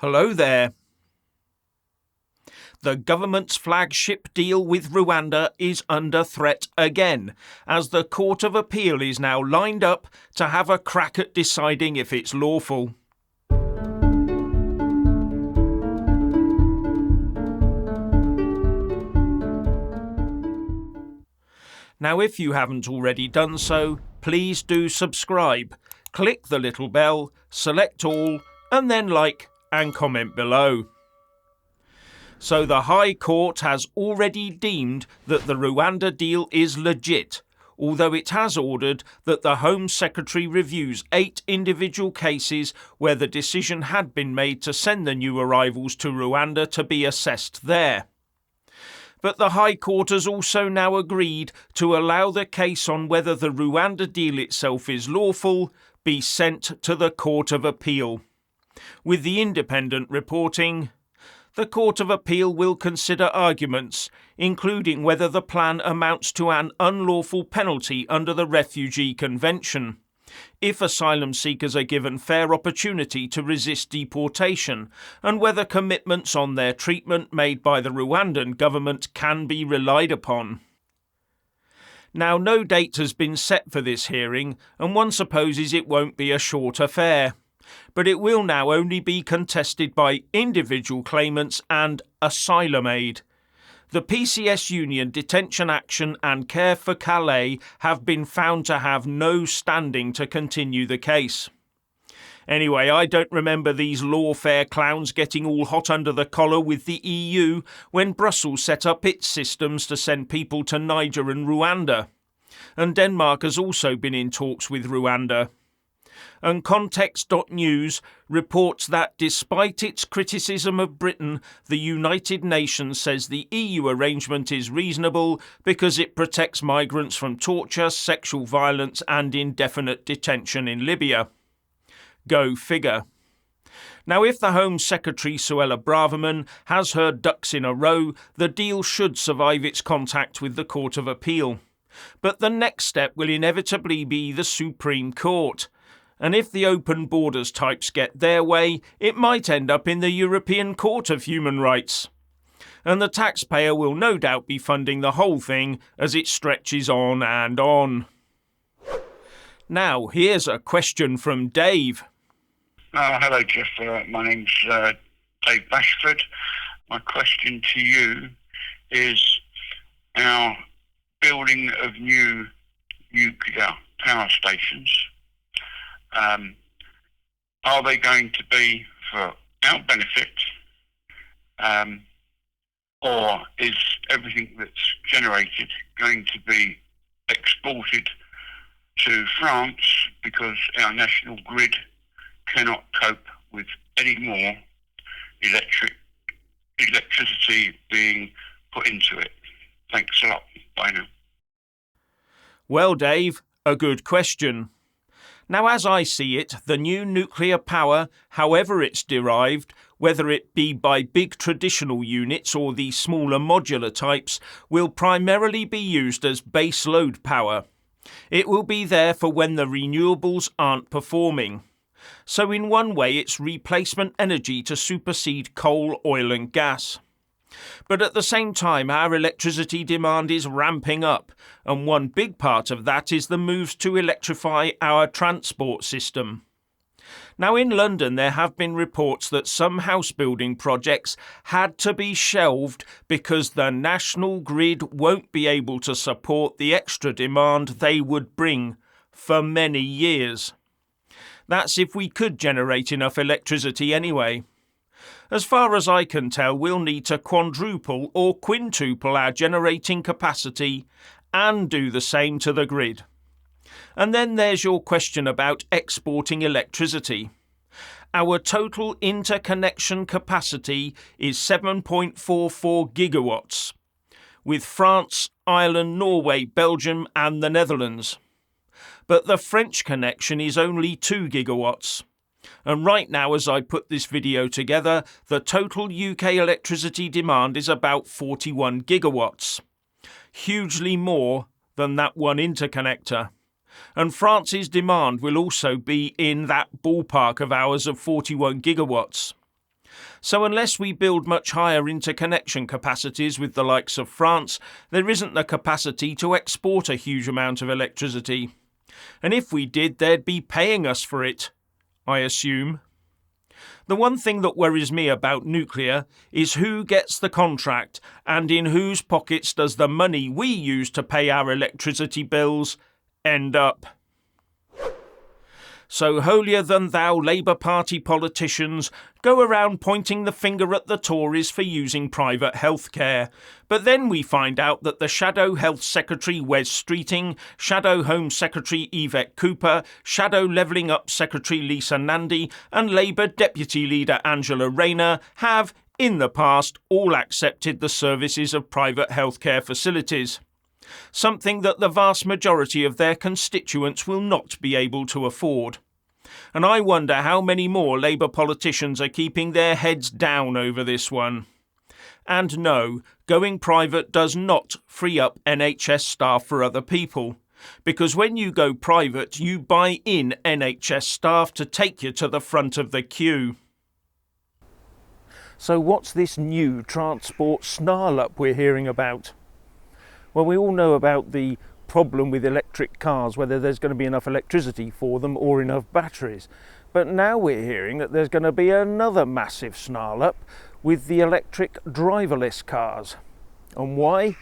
Hello there. The government's flagship deal with Rwanda is under threat again, as the Court of Appeal is now lined up to have a crack at deciding if it's lawful. Now, if you haven't already done so, please do subscribe. Click the little bell, select all, and then like and comment below. So the High Court has already deemed that the Rwanda deal is legit, although it has ordered that the Home Secretary reviews 8 individual cases where the decision had been made to send the new arrivals to Rwanda to be assessed there. But the High Court has also now agreed to allow the case on whether the Rwanda deal itself is lawful be sent to the Court of Appeal. With the Independent reporting, the Court of Appeal will consider arguments, including whether the plan amounts to an unlawful penalty under the Refugee Convention, if asylum seekers are given fair opportunity to resist deportation, and whether commitments on their treatment made by the Rwandan government can be relied upon. Now, no date has been set for this hearing, and one supposes it won't be a short affair. But it will now only be contested by individual claimants and asylum aid. The PCS Union, Detention Action and Care for Calais have been found to have no standing to continue the case. Anyway, I don't remember these lawfare clowns getting all hot under the collar with the EU when Brussels set up its systems to send people to Niger and Rwanda. And Denmark has also been in talks with Rwanda. And Context.news reports that despite its criticism of Britain, the United Nations says the EU arrangement is reasonable because it protects migrants from torture, sexual violence and indefinite detention in Libya. Go figure. Now, if the Home Secretary Suella Braverman has her ducks in a row, the deal should survive its contact with the Court of Appeal. But the next step will inevitably be the Supreme Court. And if the open borders types get their way, it might end up in the European Court of Human Rights. And the taxpayer will no doubt be funding the whole thing as it stretches on and on. Now, here's a question from Dave. Hello, Jeff. My name's Dave Bashford. My question to you is our building of new nuclear power stations. Are they going to be for our benefit, or is everything that's generated going to be exported to France because our national grid cannot cope with any more electricity being put into it? Thanks a lot. Bye now. Well, Dave, a good question. Now, as I see it, the new nuclear power, however it's derived, whether it be by big traditional units or the smaller modular types, will primarily be used as base load power. It will be there for when the renewables aren't performing. So in one way, it's replacement energy to supersede coal, oil and gas. But at the same time, our electricity demand is ramping up, and one big part of that is the moves to electrify our transport system. Now, in London, there have been reports that some house building projects had to be shelved because the national grid won't be able to support the extra demand they would bring for many years. That's if we could generate enough electricity anyway. As far as I can tell, we'll need to quadruple or quintuple our generating capacity and do the same to the grid. And then there's your question about exporting electricity. Our total interconnection capacity is 7.44 gigawatts, with France, Ireland, Norway, Belgium and the Netherlands. But the French connection is only 2 gigawatts. And right now, as I put this video together, the total UK electricity demand is about 41 gigawatts. Hugely more than that one interconnector. And France's demand will also be in that ballpark of ours of 41 gigawatts. So unless we build much higher interconnection capacities with the likes of France, there isn't the capacity to export a huge amount of electricity. And if we did, they'd be paying us for it, I assume. The one thing that worries me about nuclear is who gets the contract and in whose pockets does the money we use to pay our electricity bills end up. So holier-than-thou Labour Party politicians go around pointing the finger at the Tories for using private healthcare. But then we find out that the Shadow Health Secretary Wes Streeting, Shadow Home Secretary Yvette Cooper, Shadow Levelling Up Secretary Lisa Nandy and Labour Deputy Leader Angela Rayner have, in the past, all accepted the services of private healthcare facilities. Something that the vast majority of their constituents will not be able to afford. And I wonder how many more Labour politicians are keeping their heads down over this one. And no, going private does not free up NHS staff for other people, because when you go private, you buy in NHS staff to take you to the front of the queue. So what's this new transport snarl-up we're hearing about? Well, we all know about the problem with electric cars, whether there's going to be enough electricity for them or enough batteries. But now we're hearing that there's going to be another massive snarl-up with the electric driverless cars. And why?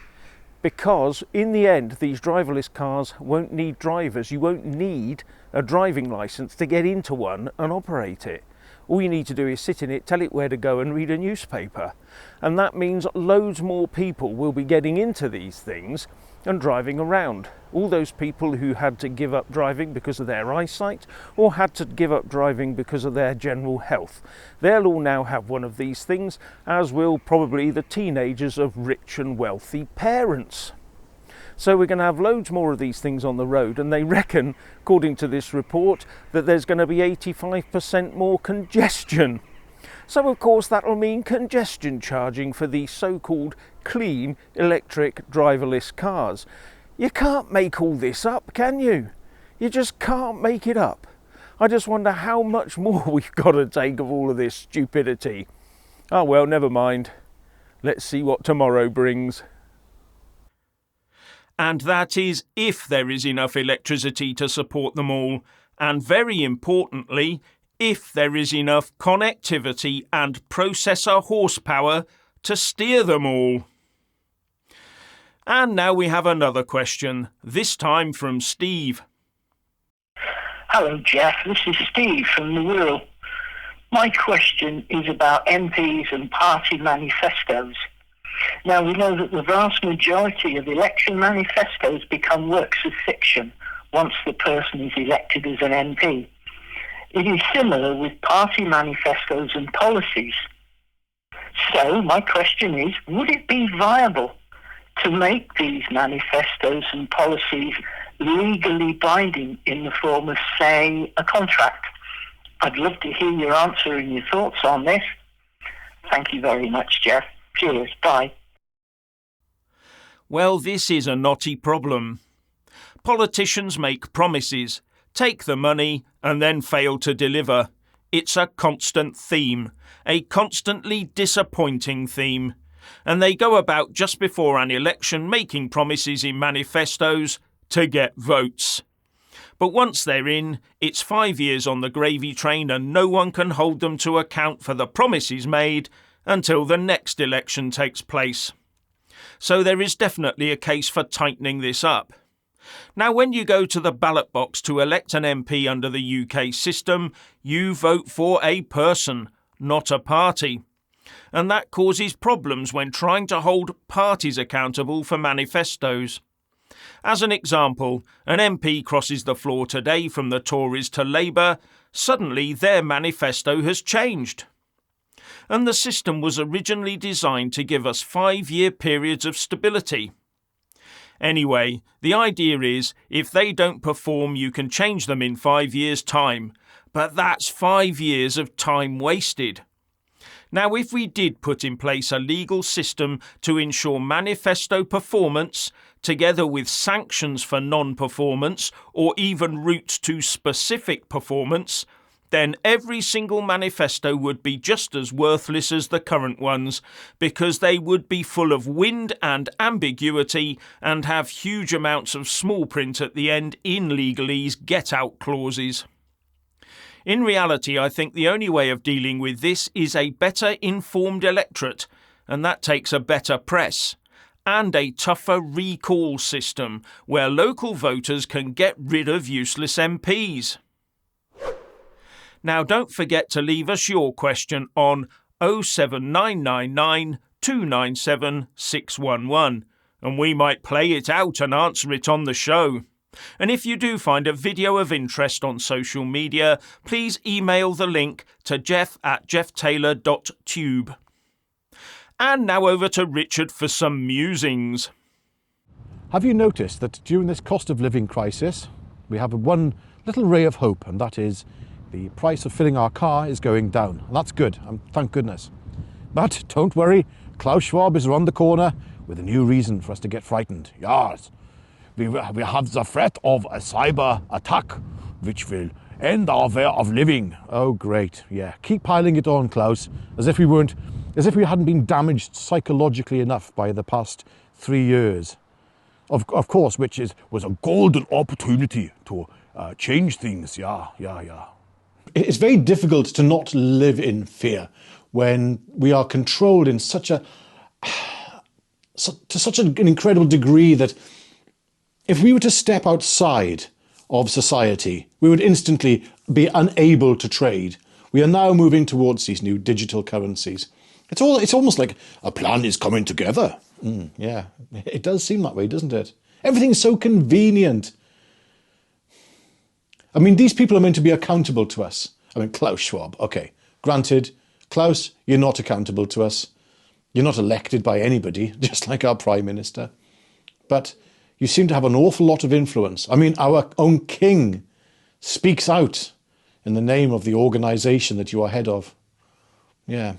Because in the end, these driverless cars won't need drivers. You won't need a driving licence to get into one and operate it. All you need to do is sit in it, tell it where to go and read a newspaper. And that means loads more people will be getting into these things and driving around. All those people who had to give up driving because of their eyesight or had to give up driving because of their general health. They'll all now have one of these things, as will probably the teenagers of rich and wealthy parents. So we're going to have loads more of these things on the road, and they reckon, according to this report, that there's going to be 85% more congestion. So of course that'll mean congestion charging for these so-called clean electric driverless cars. You can't make all this up, can you? You just can't make it up. I just wonder how much more we've got to take of all of this stupidity. Oh well, never mind. Let's see what tomorrow brings. And that is if there is enough electricity to support them all, and very importantly, if there is enough connectivity and processor horsepower to steer them all. And now we have another question, this time from Steve. Hello Jeff, this is Steve from the Wirral. My question is about MPs and party manifestos. Now, we know that the vast majority of election manifestos become works of fiction once the person is elected as an MP. It is similar with party manifestos and policies. So, my question is, would it be viable to make these manifestos and policies legally binding in the form of, say, a contract? I'd love to hear your answer and your thoughts on this. Thank you very much, Jeff. Cheers. Bye. Well, this is a knotty problem. Politicians make promises, take the money, and then fail to deliver. It's a constant theme, a constantly disappointing theme. And they go about just before an election making promises in manifestos to get votes. But once they're in, it's 5 years on the gravy train and no one can hold them to account for the promises made until the next election takes place. So there is definitely a case for tightening this up. Now, when you go to the ballot box to elect an MP under the UK system, you vote for a person, not a party. And that causes problems when trying to hold parties accountable for manifestos. As an example, an MP crosses the floor today from the Tories to Labour, suddenly their manifesto has changed. And the system was originally designed to give us 5-year periods of stability. Anyway, the idea is, if they don't perform, you can change them in 5 years' time. But that's 5 years of time wasted. Now, if we did put in place a legal system to ensure manifesto performance, together with sanctions for non-performance, or even routes to specific performance, then every single manifesto would be just as worthless as the current ones, because they would be full of wind and ambiguity and have huge amounts of small print at the end in legalese get-out clauses. In reality, I think the only way of dealing with this is a better informed electorate, and that takes a better press, and a tougher recall system where local voters can get rid of useless MPs. Now don't forget to leave us your question on 07999 297 611, and we might play it out and answer it on the show. And if you do find a video of interest on social media, please email the link to jeff@jefftaylor.tube. And now over to Richard for some musings. Have you noticed that during this cost of living crisis, we have one little ray of hope, and that is the price of filling our car is going down. And that's good, and thank goodness. But don't worry, Klaus Schwab is around the corner with a new reason for us to get frightened. Yes, we have the threat of a cyber attack, which will end our way of living. Oh, great. Yeah, keep piling it on, Klaus, as if we hadn't been damaged psychologically enough by the past 3 years. Of course, which was a golden opportunity to change things. Yeah. It's very difficult to not live in fear when we are controlled in such an incredible degree that if we were to step outside of society, we would instantly be unable to trade. We are now moving towards these new digital currencies. It's almost like a plan is coming together. Yeah, it does seem that way, doesn't it? Everything's so convenient. I mean, these people are meant to be accountable to us. I mean, Klaus Schwab, okay, granted, Klaus, you're not accountable to us. You're not elected by anybody, just like our Prime Minister. But you seem to have an awful lot of influence. I mean, our own king speaks out in the name of the organisation that you are head of. Yeah,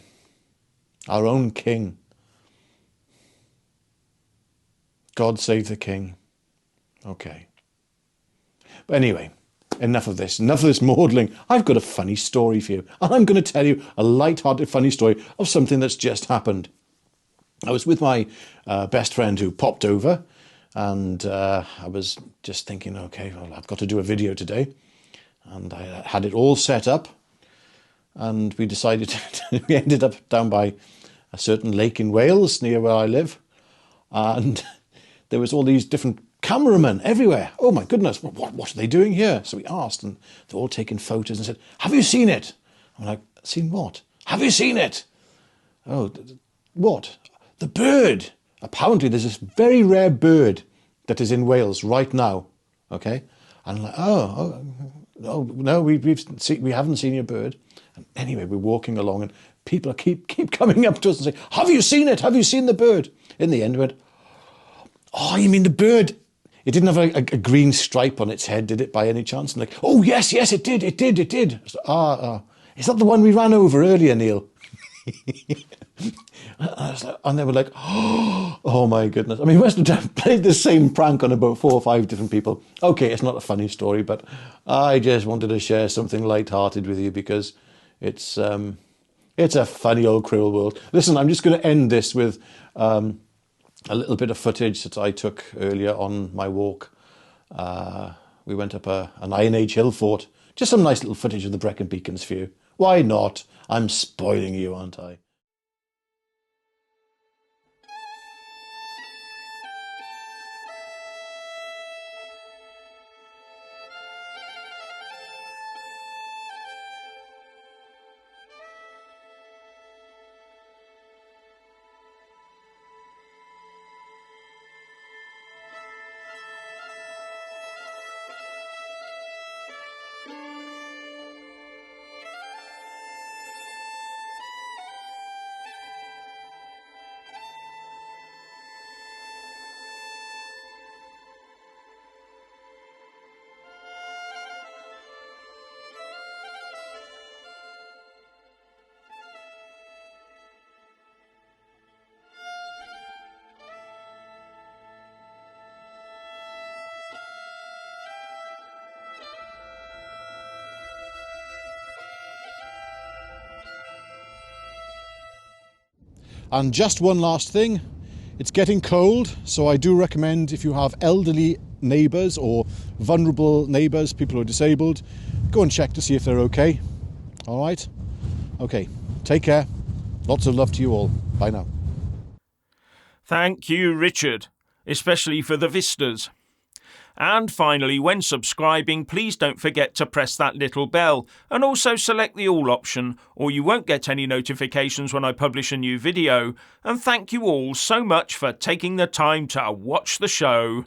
our own king. God save the king. Okay. But anyway, enough of this maudling. I've got a funny story for you. And I'm going to tell you a light-hearted funny story of something that's just happened. I was with my best friend who popped over, and I was just thinking, okay, well, I've got to do a video today. And I had it all set up, and we decided we ended up down by a certain lake in Wales near where I live, and there was all these different cameramen everywhere. Oh my goodness, what are they doing here? So we asked, and they're all taking photos and said, have you seen it? I'm like, seen what? Have you seen it? Oh, what? The bird. Apparently there's this very rare bird that is in Wales right now. Okay? And I'm like, oh no, we haven't seen your bird. And anyway, we're walking along, and people keep coming up to us and saying, have you seen it? Have you seen the bird? In the end, we went, oh, you mean the bird? It didn't have a green stripe on its head, did it, by any chance? And like, oh, yes, it did. So, is that the one we ran over earlier, Neil? And they were like, oh my goodness. I mean, we must have played the same prank on about 4 or 5 different people. Okay, it's not a funny story, but I just wanted to share something light-hearted with you because it's a funny old cruel world. Listen, I'm just going to end this with a little bit of footage that I took earlier on my walk. We went up an Iron Age hill fort. Just some nice little footage of the Brecon Beacons for you. Why not? I'm spoiling you, aren't I? And just one last thing, it's getting cold, so I do recommend if you have elderly neighbours or vulnerable neighbours, people who are disabled, go and check to see if they're okay. All right? Okay, take care. Lots of love to you all. Bye now. Thank you, Richard, especially for the vistas. And finally, when subscribing, please don't forget to press that little bell and also select the all option, or you won't get any notifications when I publish a new video. And thank you all so much for taking the time to watch the show.